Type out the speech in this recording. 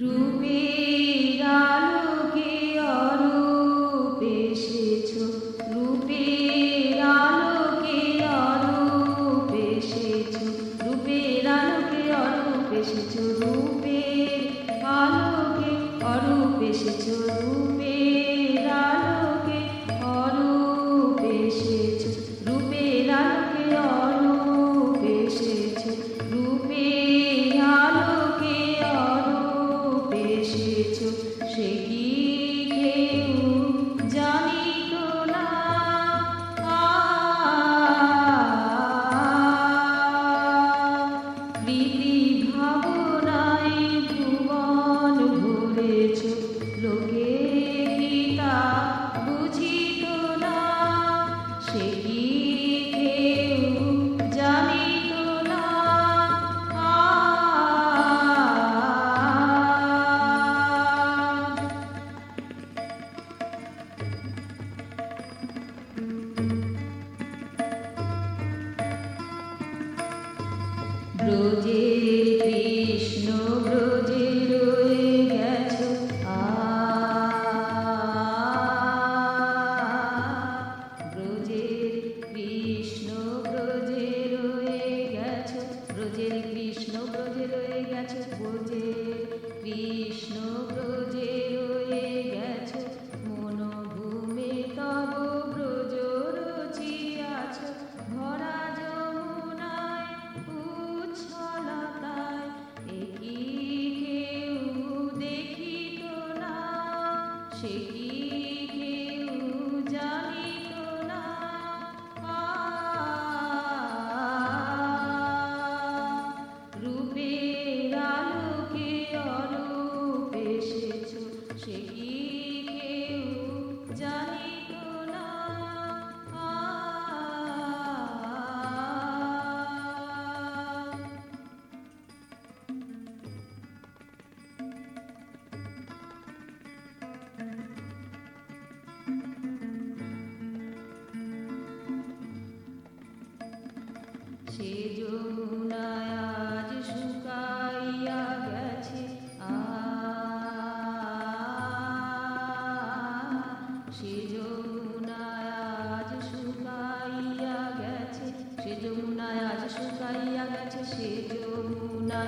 রূপের আলোকে অরূপ এসেছো, রূপের আলোকে অরূপ এসেছো, রূপের আলোকে অরূপ এসেছো, রূপের আলোকে অরূপ এসেছো, রূপের আলোকে অরূপ এসেছো, রূপের আলোকে অরূপ এসেছো, রূপের আলোকে অরূপ এসেছো। সে কি কেউ জানিত না, প্রীতি ভাবনায় ভুবন ভরেছো, লোকে কি তা বুঝিত না। সে কি কেউ জানিত না, ব্রজের কৃষ্ণ ব্রজে রয়ে গেছো, ব্রজের কৃষ্ণ ব্রজে রয়ে গেছো, ব্রজের কৃষ্ণ ব্রজে রয়ে গেছো, ব্রজের কৃষ্ণ ব্রজে রয়ে গেছো। মনোভূমে তব ব্রজ রচিয়াছো, ভরা যমুনায় উচ্ছলতায় এ কি কেউ দেখিত না। সে কি কেউ জানিত না, রূপের আলোকে অরূপ এসেছো। সে কি কেউ জানিত না, সে যমুনায় আজ শুকাইয়া গেছে, সে যমুনায় আজ শুকাইয়া গেছে, সে যমুনায় আজ শুকাইয়া গেছে, সে যমুনা